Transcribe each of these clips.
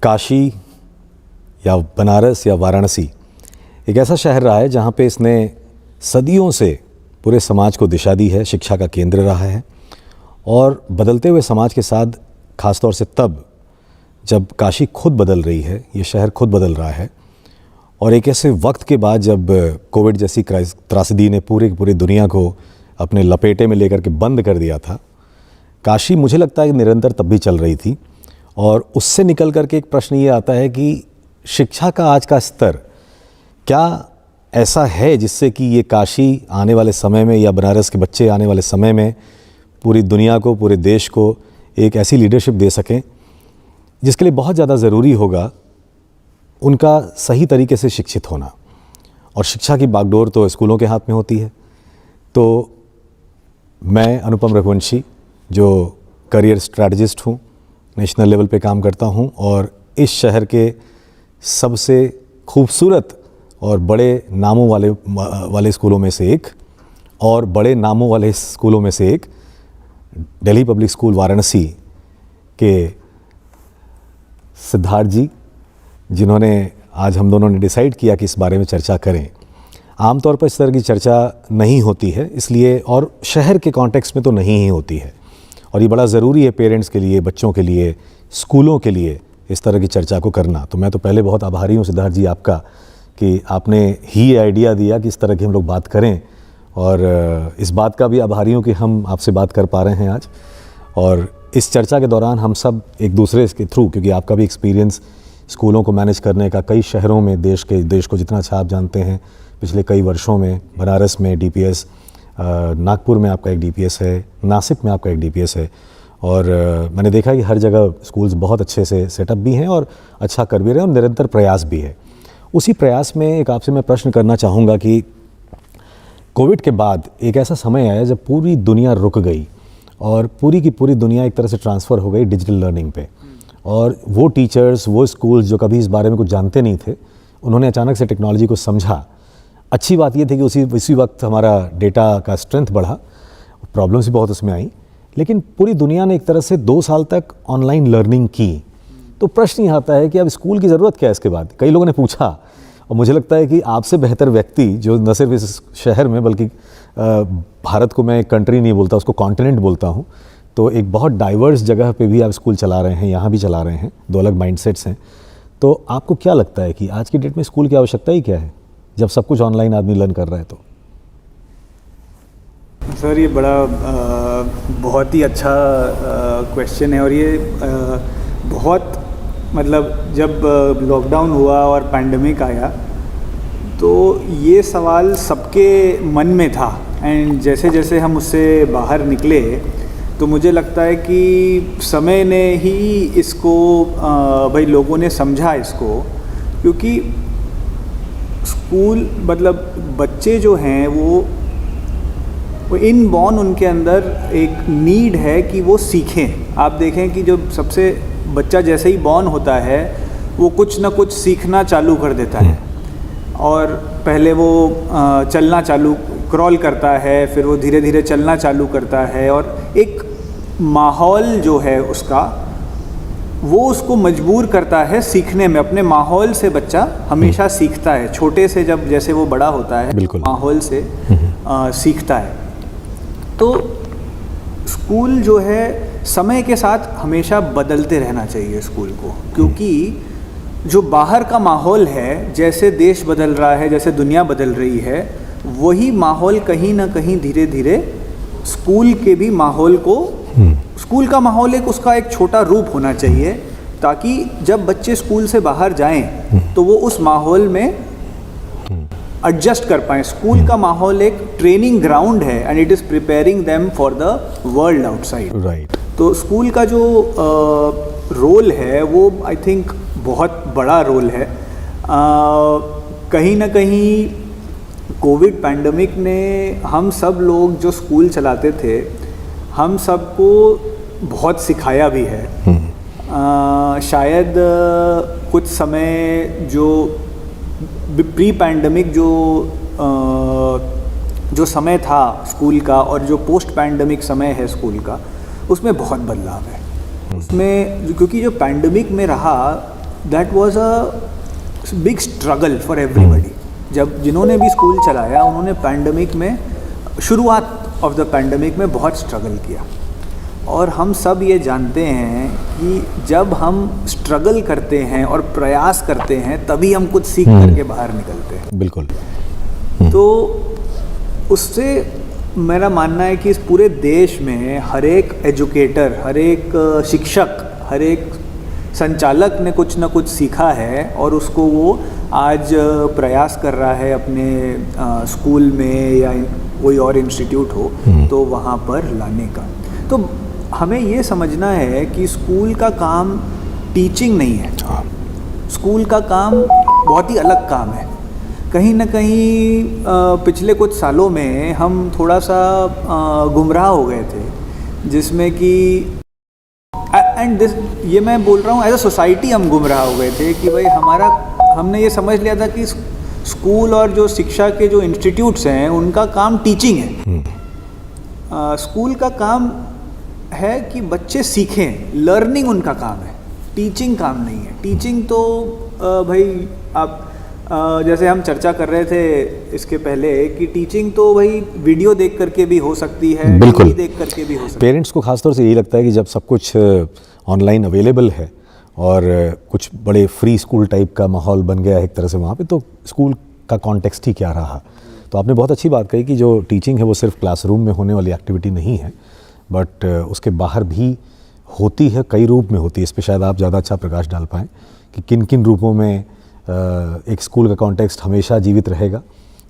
काशी या बनारस या वाराणसी एक ऐसा शहर रहा है जहाँ पे इसने सदियों से पूरे समाज को दिशा दी है, शिक्षा का केंद्र रहा है। और बदलते हुए समाज के साथ ख़ास तौर से तब जब काशी खुद बदल रही है, ये शहर खुद बदल रहा है, और एक ऐसे वक्त के बाद जब कोविड जैसी त्रासदी ने पूरी दुनिया को अपने लपेटे में लेकर के बंद कर दिया था, काशी मुझे लगता है कि निरंतर तब भी चल रही थी। और उससे निकल कर के एक प्रश्न ये आता है कि शिक्षा का आज का स्तर क्या ऐसा है जिससे कि ये काशी आने वाले समय में या बनारस के बच्चे आने वाले समय में पूरी दुनिया को, पूरे देश को एक ऐसी लीडरशिप दे सकें जिसके लिए बहुत ज़्यादा ज़रूरी होगा उनका सही तरीके से शिक्षित होना। और शिक्षा की बागडोर तो स्कूलों के हाथ में होती है। तो मैं अनुपम रघुवंशी, जो करियर स्ट्रैटेजिस्ट हूँ, नेशनल लेवल पे काम करता हूँ और इस शहर के सबसे खूबसूरत और बड़े नामों वाले स्कूलों में से एक और बड़े नामों वाले स्कूलों में से एक दिल्ली पब्लिक स्कूल वाराणसी के सिद्धार्थ जी, जिन्होंने आज हम दोनों ने डिसाइड किया कि इस बारे में चर्चा करें। आमतौर पर इस तरह की चर्चा नहीं होती है, इसलिए, और शहर के कॉन्टेक्स्ट में तो नहीं ही होती है, और ये बड़ा ज़रूरी है पेरेंट्स के लिए, बच्चों के लिए, स्कूलों के लिए इस तरह की चर्चा को करना। तो मैं तो पहले बहुत आभारी हूँ सिद्धार्थ जी आपका कि आपने ही आइडिया दिया कि इस तरह की हम लोग बात करें, और इस बात का भी आभारी हूँ कि हम आपसे बात कर पा रहे हैं आज। और इस चर्चा के दौरान हम सब एक दूसरे के थ्रू, क्योंकि आपका भी एक्सपीरियंस स्कूलों को मैनेज करने का कई शहरों में, देश को जितना अच्छा आप जानते हैं, पिछले कई वर्षों में बनारस में डीपीएस, नागपुर में आपका एक डीपीएस है, नासिक में आपका एक डीपीएस है, और मैंने देखा कि हर जगह स्कूल्स बहुत अच्छे से सेटअप भी हैं और अच्छा कर भी रहे हैं और निरंतर प्रयास भी है। उसी प्रयास में एक आपसे मैं प्रश्न करना चाहूँगा कि कोविड के बाद एक ऐसा समय आया जब पूरी दुनिया रुक गई और पूरी की पूरी दुनिया एक तरह से ट्रांसफ़र हो गई डिजिटल लर्निंग पे, और वो टीचर्स, वो स्कूल्स जो कभी इस बारे में कुछ जानते नहीं थे, उन्होंने अचानक से टेक्नोलॉजी को समझा। अच्छी बात ये थी कि उसी वक्त हमारा डेटा का स्ट्रेंथ बढ़ा, प्रॉब्लम्स भी बहुत उसमें आई, लेकिन पूरी दुनिया ने एक तरह से 2 साल तक ऑनलाइन लर्निंग की। तो प्रश्न ये आता है कि अब स्कूल की ज़रूरत क्या है इसके बाद? कई लोगों ने पूछा, और मुझे लगता है कि आपसे बेहतर व्यक्ति, जो न सिर्फ इस शहर में बल्कि भारत को मैं कंट्री नहीं बोलता, उसको कॉन्टिनेंट बोलता हूँ, तो एक बहुत डाइवर्स जगह पे भी आप स्कूल चला रहे हैं, यहाँ भी चला रहे हैं, 2 अलग माइंडसेट्स हैं। तो आपको क्या लगता है कि आज की डेट में स्कूल की आवश्यकता ही क्या है जब सब कुछ ऑनलाइन आदमी लर्न कर रहा है? तो सर, ये बहुत ही अच्छा क्वेश्चन है। और ये बहुत, मतलब जब लॉकडाउन हुआ और पैंडमिक आया तो ये सवाल सबके मन में था, एंड जैसे जैसे हम उससे बाहर निकले तो मुझे लगता है कि समय ने ही इसको भाई लोगों ने समझा इसको, क्योंकि स्कूल, मतलब बच्चे जो हैं वो इनबॉर्न, उनके अंदर एक नीड है कि वो सीखें। आप देखें कि जो सबसे बच्चा जैसे ही बॉर्न होता है वो कुछ ना कुछ सीखना चालू कर देता है, और पहले वो चलना चालू, क्रॉल करता है, फिर वो धीरे धीरे चलना चालू करता है, और एक माहौल जो है उसका, वो उसको मजबूर करता है सीखने में। अपने माहौल से बच्चा हमेशा सीखता है, छोटे से जब जैसे वो बड़ा होता है माहौल से सीखता है। तो स्कूल जो है समय के साथ हमेशा बदलते रहना चाहिए स्कूल को, क्योंकि जो बाहर का माहौल है, जैसे देश बदल रहा है, जैसे दुनिया बदल रही है, वही माहौल कहीं ना कहीं धीरे धीरे स्कूल के भी माहौल को, स्कूल का माहौल उसका एक छोटा रूप होना चाहिए, ताकि जब बच्चे स्कूल से बाहर जाएं तो वो उस माहौल में एडजस्ट कर पाएँ। स्कूल का माहौल एक ट्रेनिंग ग्राउंड है, and it is preparing them for the world outside. Right. तो स्कूल का जो रोल है वो आई थिंक बहुत बड़ा रोल है। कहीं ना कहीं कोविड पैंडमिक ने हम सब लोग जो स्कूल चलाते थे, हम सबको बहुत सिखाया भी है। शायद कुछ समय जो प्री पैंडमिक जो समय था स्कूल का, और जो पोस्ट पैंडमिक समय है स्कूल का, उसमें बहुत बदलाव है उसमें, क्योंकि जो पैंडमिक में रहा that was a big struggle for everybody. जब जिन्होंने भी स्कूल चलाया उन्होंने पैंडमिक में, शुरुआत ऑफ द पैंडमिक में बहुत स्ट्रगल किया, और हम सब ये जानते हैं कि जब हम स्ट्रगल करते हैं और प्रयास करते हैं तभी हम कुछ सीख करके बाहर निकलते हैं। बिल्कुल। तो उससे मेरा मानना है कि इस पूरे देश में हर एक एजुकेटर, हर एक शिक्षक, हर एक संचालक ने कुछ ना कुछ सीखा है और उसको वो आज प्रयास कर रहा है अपने स्कूल में या कोई और इंस्टीट्यूट हो तो वहाँ पर लाने का। तो हमें ये समझना है कि स्कूल का काम टीचिंग नहीं है, स्कूल का काम बहुत ही अलग काम है। कहीं ना कहीं पिछले कुछ सालों में हम थोड़ा सा गुमराह हो गए थे, जिसमें कि एंड दिस, ये मैं बोल रहा हूँ एज अ सोसाइटी हम गुमराह हो गए थे कि भाई हमने ये समझ लिया था कि स्कूल और जो शिक्षा के जो इंस्टीट्यूट्स हैं उनका काम टीचिंग है। स्कूल का काम है कि बच्चे सीखें, लर्निंग उनका काम है, टीचिंग काम नहीं है। टीचिंग तो भाई आप जैसे हम चर्चा कर रहे थे इसके पहले कि टीचिंग तो भाई वीडियो देख करके भी हो सकती है, बिल्कुल देख करके भी हो सकती है। पेरेंट्स को खासतौर से यही लगता है कि जब सब कुछ ऑनलाइन अवेलेबल है और कुछ बड़े फ्री स्कूल टाइप का माहौल बन गया है एक तरह से वहाँ पे, तो स्कूल का कॉन्टेक्स्ट ही क्या रहा। तो आपने बहुत अच्छी बात कही कि जो टीचिंग है वो सिर्फ क्लासरूम में होने वाली एक्टिविटी नहीं है, बट उसके बाहर भी होती है, कई रूप में होती है। इस पर शायद आप ज़्यादा अच्छा प्रकाश डाल पाएँ कि किन किन रूपों में एक स्कूल का कॉन्टेक्स्ट हमेशा जीवित रहेगा,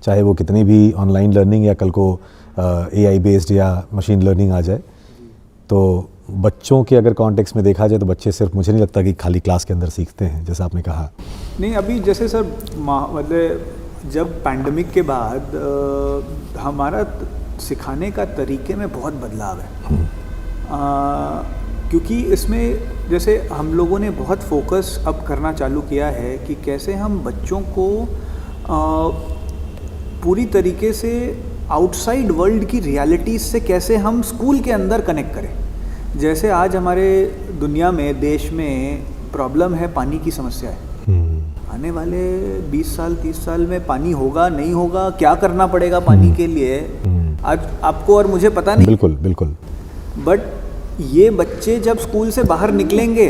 चाहे वो कितनी भी ऑनलाइन लर्निंग या कल को AI बेस्ड या मशीन लर्निंग आ जाए। तो बच्चों के अगर कॉन्टेक्स्ट में देखा जाए तो बच्चे सिर्फ, मुझे नहीं लगता कि खाली क्लास के अंदर सीखते हैं, जैसा आपने कहा। नहीं, अभी जैसे सर मतलब जब पैंडमिक के बाद हमारा सिखाने का तरीके में बहुत बदलाव है, क्योंकि इसमें जैसे हम लोगों ने बहुत फोकस अब करना चालू किया है कि कैसे हम बच्चों को पूरी तरीके से आउटसाइड वर्ल्ड की रियलिटीज़ से कैसे हम स्कूल के अंदर कनेक्ट करें। जैसे आज हमारे दुनिया में, देश में प्रॉब्लम है, पानी की समस्या है। आने वाले 20 साल 30 साल में पानी होगा नहीं होगा, क्या करना पड़ेगा पानी के लिए, आज आपको और मुझे पता नहीं। बिल्कुल बिल्कुल। बट ये बच्चे जब स्कूल से बाहर निकलेंगे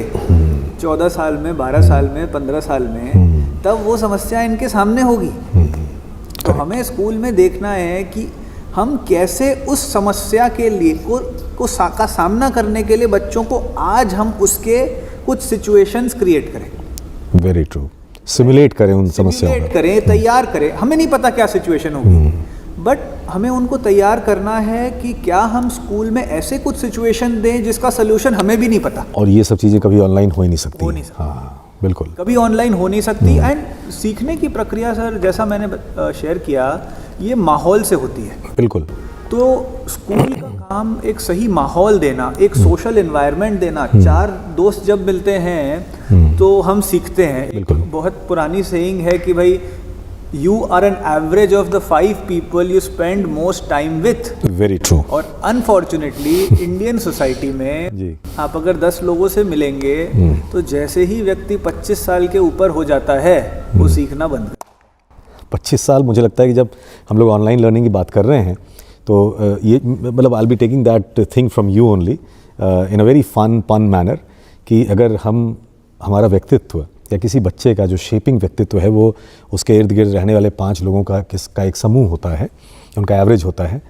14 साल में, 12 साल में, 15 साल में, तब वो समस्या इनके सामने होगी। तो हमें स्कूल में देखना है कि हम कैसे उस समस्या के लिए का सामना करने के लिए बच्चों को आज हम उसके कुछ सिचुएशंस क्रिएट करें। Very true. सिमुलेट करें उन समस्याओं को, करें, तैयार करें। हमें नहीं पता क्या सिचुएशन होगी, बट हमें उनको तैयार करना है कि क्या हम स्कूल में ऐसे कुछ सिचुएशन दें जिसका सोल्यूशन हमें भी नहीं पता। और ये सब चीज़ें कभी ऑनलाइन हो ही नहीं सकती। हाँ बिल्कुल, कभी ऑनलाइन हो नहीं सकती। एंड सीखने की प्रक्रिया सर, जैसा मैंने शेयर किया, ये माहौल से होती है। बिल्कुल। तो स्कूल का काम एक सही माहौल देना, एक सोशल एनवायरनमेंट देना। 4 दोस्त जब मिलते हैं तो हम सीखते हैं। एक बहुत पुरानी सेइंग है कि भाई you are an average of the 5 people you spend most time with। Very true. और अनफॉर्चुनेटली इंडियन सोसाइटी में आप अगर 10 लोगों से मिलेंगे तो जैसे ही व्यक्ति 25 साल के ऊपर हो जाता है वो सीखना बंद कर। 25 साल, मुझे लगता है कि जब हम लोग ऑनलाइन लर्निंग की बात कर रहे हैं तो ये मतलब I will be taking that thing from you only in a very पन मैनर, कि अगर हमारा व्यक्तित्व या किसी बच्चे का जो शेपिंग व्यक्तित्व है वो उसके इर्द गिर्द रहने वाले 5 लोगों का एक समूह होता है, उनका एवरेज होता है।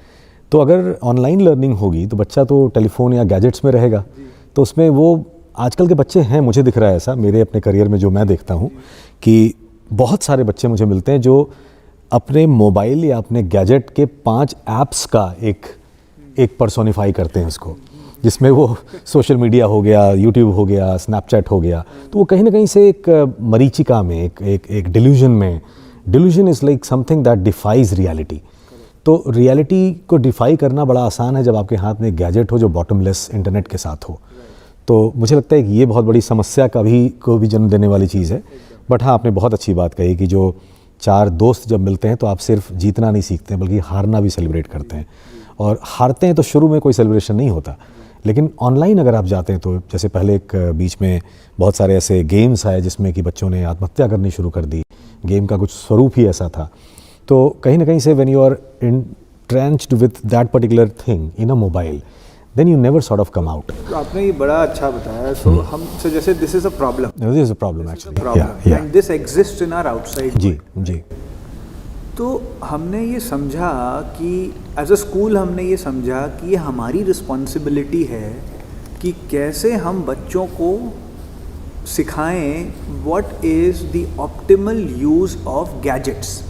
तो अगर ऑनलाइन लर्निंग होगी तो बच्चा तो टेलीफोन या गैजेट्स में रहेगा, तो उसमें वो आजकल के बच्चे हैं, मुझे दिख रहा है ऐसा मेरे अपने करियर में जो मैं देखता हूँ कि बहुत सारे बच्चे मुझे मिलते हैं जो अपने मोबाइल या अपने गैजेट के 5 ऐप्स का एक पर्सोनिफाई करते हैं उसको, जिसमें वो सोशल मीडिया हो गया, यूट्यूब हो गया, स्नैपचैट हो गया। तो वो कहीं ना कहीं से एक मरीचिका में, एक डिल्यूजन में, delusion is like something that defies reality. तो रियलिटी को डिफाई करना बड़ा आसान है जब आपके हाथ में एक गैजेट हो जो बॉटमलेस इंटरनेट के साथ हो। तो मुझे लगता है कि ये बहुत बड़ी समस्या को भी जन्म देने वाली चीज़ है। बट हाँ, आपने बहुत अच्छी बात कही कि जो 4 दोस्त जब मिलते हैं तो आप सिर्फ जीतना नहीं सीखते हैं बल्कि हारना भी सेलिब्रेट करते हैं। और हारते हैं तो शुरू में कोई सेलिब्रेशन नहीं होता, लेकिन ऑनलाइन अगर आप जाते हैं तो जैसे पहले एक बीच में बहुत सारे ऐसे गेम्स आए जिसमें कि बच्चों ने आत्महत्या करनी शुरू कर दी, गेम का कुछ स्वरूप ही ऐसा था। तो कहीं ना कहीं से when you are entrenched with that particular thing in a mobile, then you never sort of come out. तो आपने ये बड़ा अच्छा बताया। सो हम so जैसे this is a problem, This is a problem actually. Problem and this exist in our outside. जी जी। तो हमने ये समझा कि एज अ स्कूल हमने ये समझा कि ये हमारी रिस्पॉन्सिबिलिटी है कि कैसे हम बच्चों को सिखाएं what is the optimal use of gadgets.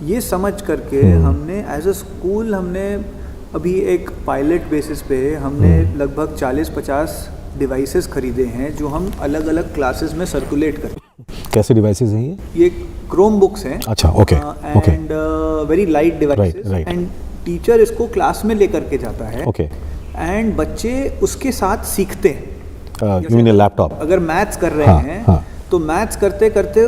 ये समझ करके हमने एज अ स्कूल हमने अभी एक पायलट बेसिस पे हमने लगभग 40-50 डिवाइसेस खरीदे हैं जो हम अलग अलग क्लासेस में सर्कुलेट करें। कैसे डिवाइसेस हैं ये? क्रोम बुक्स हैं। अच्छा, okay okay. And very light devices right. And teacher इसको क्लास में लेकर के जाता है। ओके। एंड बच्चे उसके साथ सीखते हैं। You mean a laptop? अगर मैथ्स कर रहे हैं तो मैथ्स करते करते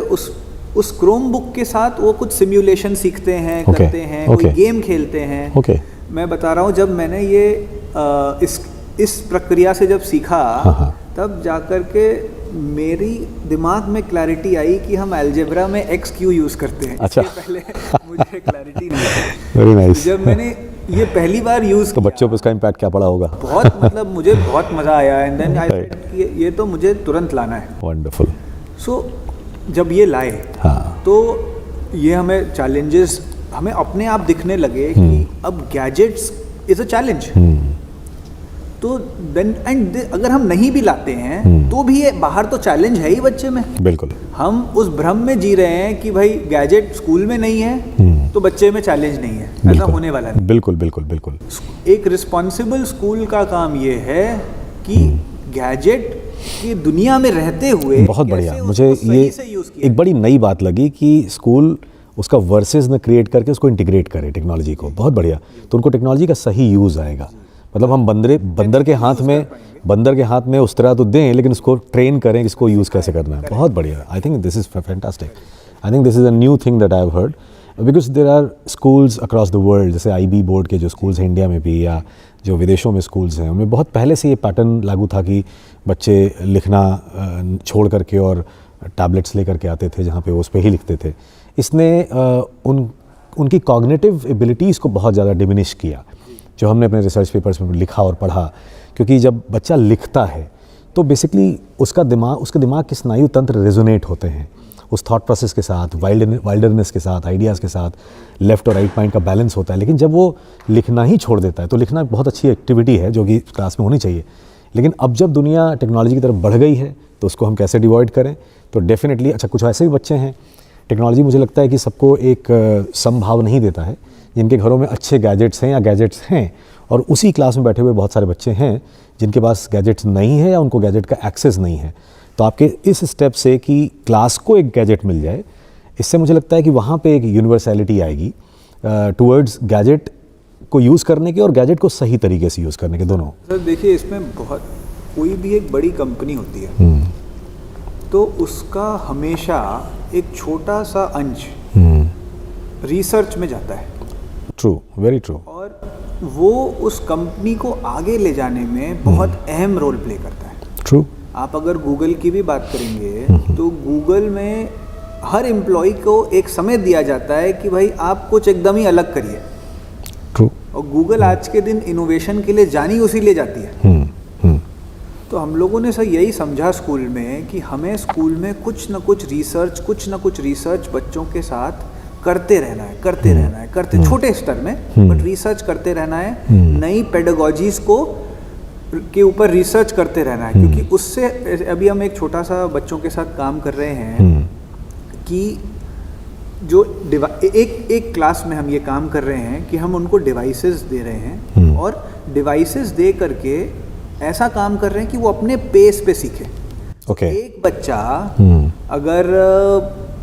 उस क्रोम बुक के साथ वो कुछ सिम्युलेशन सीखते हैं, करते हैं, कोई गेम खेलते हैं। ओके। मैं बता रहा हूँ जब मैंने ये इस प्रक्रिया से जब सीखा तब जाकर के मेरी दिमाग में क्लैरिटी आई कि हम अलजेब्रा में एक्स क्यू यूज़ करते हैं। अच्छा। पहले मुझे क्लैरिटी नहीं थी। Very nice. जब मैंने ये पहली बार यूज़ तो बच्चों पर इसका इम्पैक्ट क्या पड़ा होगा? बहुत मतलब मुझे बहुत मज़ा आया। एंड देन आई सेड कि ये तो मुझे तुरंत लाना है। वंडरफुल। सो जब ये लाए तो ये हमें चैलेंजेस हमें अपने आप दिखने लगे कि अब गैजेट्स इज़ अ चैलेंज। तो देन एंड अगर हम नहीं भी लाते हैं तो भी ये बाहर तो चैलेंज है ही बच्चे में। बिल्कुल। हम उस भ्रम में जी रहे हैं कि भाई गैजेट स्कूल में नहीं है तो बच्चे में चैलेंज नहीं है। ऐसा होने वाला नहीं। बिल्कुल बिल्कुल बिल्कुल। एक रिस्पॉन्सिबल स्कूल का काम ये है कि गैजेट की दुनिया में रहते हुए बहुत बढ़िया। मुझे ये एक बड़ी नई बात लगी कि स्कूल उसका वर्सेस न क्रिएट करके उसको इंटीग्रेट करे टेक्नोलॉजी को। बहुत बढ़िया। तो उनको टेक्नोलॉजी का सही यूज़ आएगा। मतलब हम बंदर के हाथ में उस तरह तो दें लेकिन उसको ट्रेन करें कि इसको यूज़ कैसे करना है। बहुत बढ़िया। I think this is fantastic. I think this is a new thing that I have heard because there are schools across the world. जैसे IB बोर्ड के जो स्कूल्स हैं इंडिया में भी या जो विदेशों में स्कूल्स हैं उनमें बहुत पहले से ये पैटर्न लागू था कि बच्चे लिखना छोड़ करके और टैबलेट्स लेकर के आते थे जहाँ पे वो उस पर ही लिखते थे। इसने उनकी कॉग्निटिव एबिलिटीज़ को बहुत ज़्यादा डिमिनिश किया, जो हमने अपने रिसर्च पेपर्स में लिखा और पढ़ा। क्योंकि जब बच्चा लिखता है तो बेसिकली उसके दिमाग के स्नायु तंत्र रेजोनेट होते हैं उस थॉट प्रोसेस के साथ, वाइल्डरनेस के साथ, आइडियाज़ के साथ, लेफ़्ट और राइट माइंड का बैलेंस होता है। लेकिन जब वो लिखना ही छोड़ देता है तो लिखना बहुत अच्छी एक्टिविटी है जो कि क्लास में होनी चाहिए। लेकिन अब जब दुनिया टेक्नोलॉजी की तरफ बढ़ गई है तो उसको हम कैसे डिवॉइड करें? तो डेफिनेटली अच्छा कुछ ऐसे भी बच्चे हैं, टेक्नोलॉजी मुझे लगता है कि सबको एक समभाव नहीं देता है, जिनके घरों में अच्छे गैजेट्स हैं या गैजेट्स हैं और उसी क्लास में बैठे हुए बहुत सारे बच्चे हैं जिनके पास गैजेट्स नहीं है या उनको गैजेट का एक्सेस नहीं है। तो आपके इस स्टेप से कि क्लास को एक गैजेट मिल जाए, इससे मुझे लगता है कि वहाँ पे एक यूनिवर्सैलिटी आएगी टुवर्ड्स गैजेट को यूज़ करने के और गैजेट को सही तरीके से यूज़ करने के दोनों। सर देखिए इसमें बहुत कोई भी एक बड़ी कंपनी होती है तो उसका हमेशा एक छोटा सा अंश रिसर्च में जाता है। True, very true. और वो उस कंपनी को आगे ले जाने में बहुत अहम रोल प्ले करता है। ट्रू। आप अगर गूगल की भी बात करेंगे तो गूगल में हर एम्प्लॉय को एक समय दिया जाता है कि भाई आप कुछ एकदम ही अलग करिए। ट्रू। और गूगल आज के दिन इनोवेशन के लिए जानी उसी ले जाती है। तो हम लोगों ने सर यही समझा स्कूल में कि हमें स्कूल में कुछ ना कुछ रिसर्च बच्चों के साथ करते रहना है, छोटे स्तर में बट रिसर्च करते रहना है। नई पेडागोजीज के ऊपर रिसर्च करते रहना है। क्योंकि उससे अभी हम एक छोटा सा बच्चों के साथ काम कर रहे हैं कि जो एक क्लास में हम ये काम कर रहे हैं कि हम उनको डिवाइसेस दे रहे हैं और डिवाइसेस दे करके ऐसा काम कर रहे हैं कि वो अपने पेस पे सीखे। Okay. एक बच्चा अगर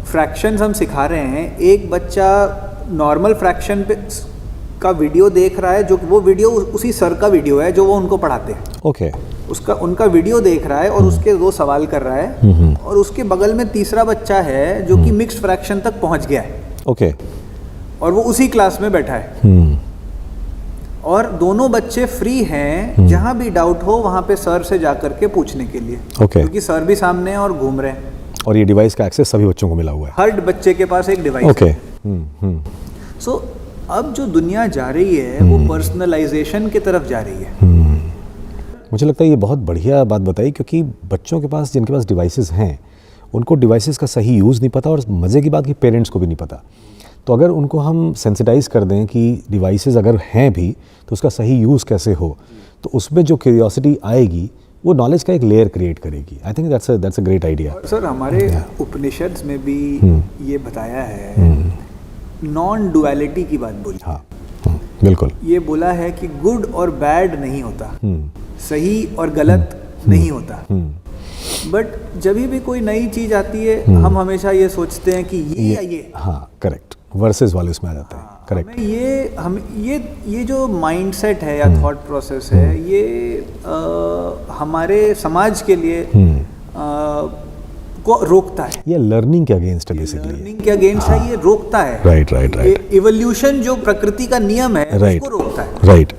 फ्रैक्शंस हम सिखा रहे हैं, एक बच्चा नॉर्मल फ्रैक्शन पे का वीडियो देख रहा है, जो वो वीडियो उसी सर का वीडियो है जो वो उनको पढ़ाते हैं। ओके। उनका वीडियो देख रहा है और उसके वो सवाल कर रहा है और उसके बगल में तीसरा बच्चा है जो कि मिक्स्ड फ्रैक्शन तक पहुंच गया है। ओके। और वो उसी क्लास में बैठा है और दोनों बच्चे फ्री हैं, जहाँ भी डाउट हो वहाँ पे सर से जा करके पूछने के लिए, क्योंकि सर भी सामने हैं और घूम रहे हैं। और ये डिवाइस का एक्सेस सभी बच्चों को मिला हुआ है। हर बच्चे के पास एक डिवाइस है। सो अब जो दुनिया जा रही है वो पर्सनलाइजेशन की तरफ जा रही है। मुझे लगता है ये बहुत बढ़िया बात बताई, क्योंकि बच्चों के पास, जिनके पास डिवाइसेस हैं, उनको डिवाइसेस का सही यूज़ नहीं पता, और मज़े की बात कि पेरेंट्स को भी नहीं पता। तो अगर उनको हम सेंसिटाइज कर दें कि डिवाइसेस अगर हैं भी तो उसका सही यूज़ कैसे हो, तो उसमें जो क्यूरियोसिटी आएगी वो नॉलेज का एक लेयर क्रिएट करेगी। I think that's a great idea. Sir हमारे उपनिषद में भी ये बताया है, नॉन डुअलिटी की बात बोली। हाँ, बिल्कुल। ये बोला है कि गुड और बैड नहीं होता, सही और गलत नहीं होता। बट जब भी कोई नई चीज आती है हम हमेशा ये सोचते हैं कि ये या ये। हाँ, करेक्ट, वर्सेस वाले उसमें आ जाते हैं। करेक्ट। ये जो माइंडसेट है या थॉट प्रोसेस है, ये हमारे समाज के लिए को रोकता है। ये लर्निंग के अगेंस्ट है बेसिकली। लर्निंग के अगेंस्ट है, ये रोकता है। राइट। इवोल्यूशन जो प्रकृति का नियम है उसको रोकता है। राइट।